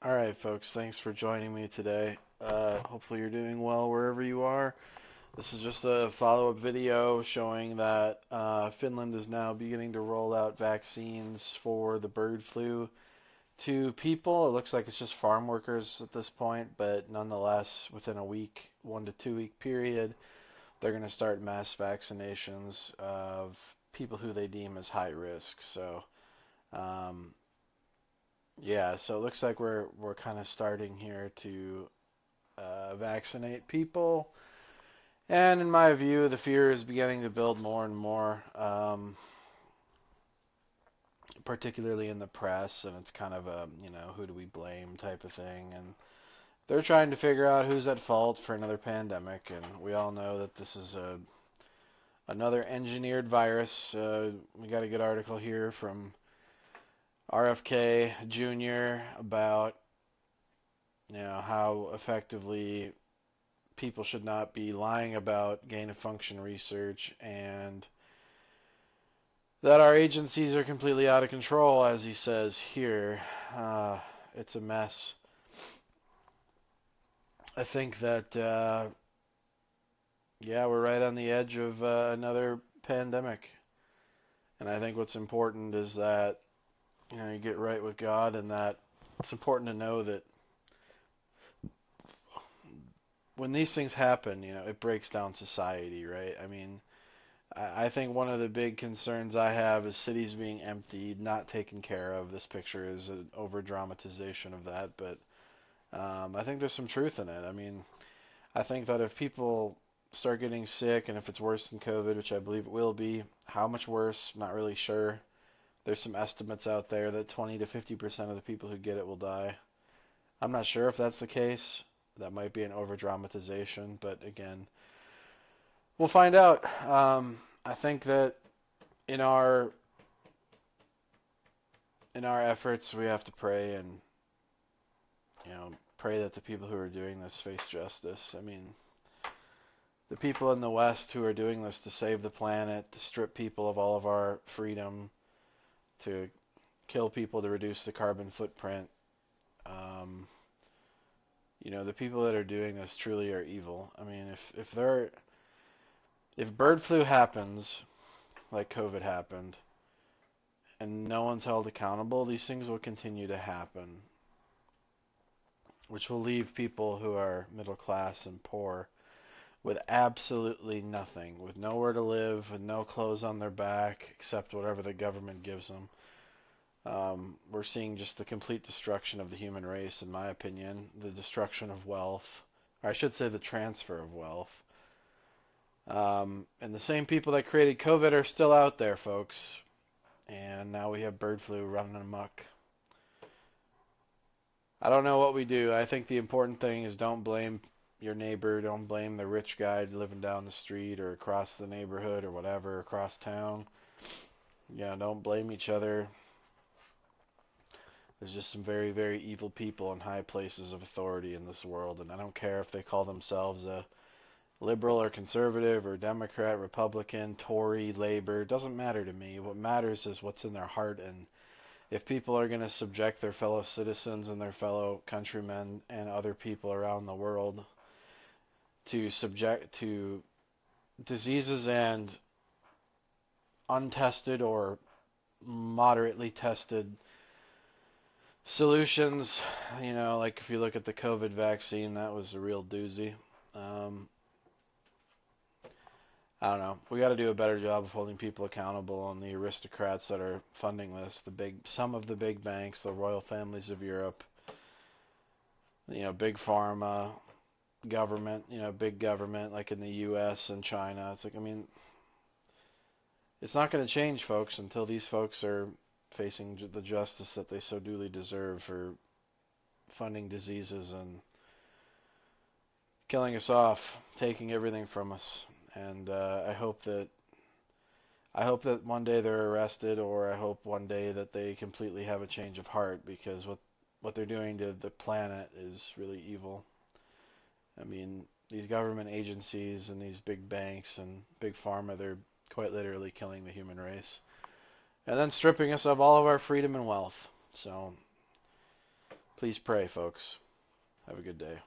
All right, folks, thanks for joining me today. Hopefully, you're doing well wherever you are. This is just a follow-up video showing that Finland is now beginning to roll out vaccines for the bird flu to people. It looks like it's just farm workers at this point, but nonetheless, within a week, 1 to 2 week period, they're going to start mass vaccinations of people who they deem as high risk. Um, yeah, so it looks like we're kind of starting here to vaccinate people. And in my view, the fear is beginning to build more and more, particularly in the press, and it's kind of a, who do we blame type of thing. And they're trying to figure out who's at fault for another pandemic, and we all know that this is another engineered virus. We got a good article here from RFK Jr. about, how effectively people should not be lying about gain of function research, and that our agencies are completely out of control, as he says here. Uh, it's a mess. I think that, yeah, we're right on the edge of another pandemic. And I think what's important is that, you get right with God, and that it's important to know that when these things happen, it breaks down society, right? I mean, I think one of the big concerns I have is cities being emptied, not taken care of. This picture is an over dramatization of that, but I think there's some truth in it. I mean, I think that if people start getting sick, and if it's worse than COVID, which I believe it will be, how much worse? I'm not really sure. There's some estimates out there that 20 to 50% of the people who get it will die. I'm not sure if that's the case. That might be an over dramatization, but again, we'll find out. I think that in our in our efforts, we have to pray and pray that the people who are doing this face justice. I mean, the people in the West who are doing this to save the planet, to strip people of all of our freedom, to kill people to reduce the carbon footprint. Um, the people that are doing this truly are evil. I mean, if bird flu happens like COVID happened, and no one's held accountable, these things will continue to happen, which will leave people who are middle class and poor with absolutely nothing, with nowhere to live, with no clothes on their back except whatever the government gives them. We're seeing just the complete destruction of the human race, in my opinion, the destruction of wealth, or I should say the transfer of wealth. And the same people that created COVID are still out there, folks. And now we have bird flu running amok. I don't know what we do. I think the important thing is don't blame your neighbor. Don't blame the rich guy living down the street or across the neighborhood or whatever, across town. Don't blame each other. There's just some very, very evil people in high places of authority in this world, and I don't care if they call themselves a liberal or conservative or Democrat, Republican, Tory, Labor. It doesn't matter to me. What matters is what's in their heart, and if people are going to subject their fellow citizens and their fellow countrymen and other people around the world to subject to diseases and untested or moderately tested solutions, like if you look at the COVID vaccine, that was a real doozy. Um, I don't know. We got to do a better job of holding people accountable, and the aristocrats that are funding this, some of the big banks, the royal families of Europe, big pharma, government, big government like in the U.S. and China. It's like, I mean, it's not going to change, folks, until these folks are facing the justice that they so duly deserve for funding diseases and killing us off, taking everything from us. And I hope that one day they're arrested, or I hope one day that they completely have a change of heart, because what they're doing to the planet is really evil. I mean, these government agencies and these big banks and big pharma, they're quite literally killing the human race. And then stripping us of all of our freedom and wealth. So Please pray, folks. Have a good day.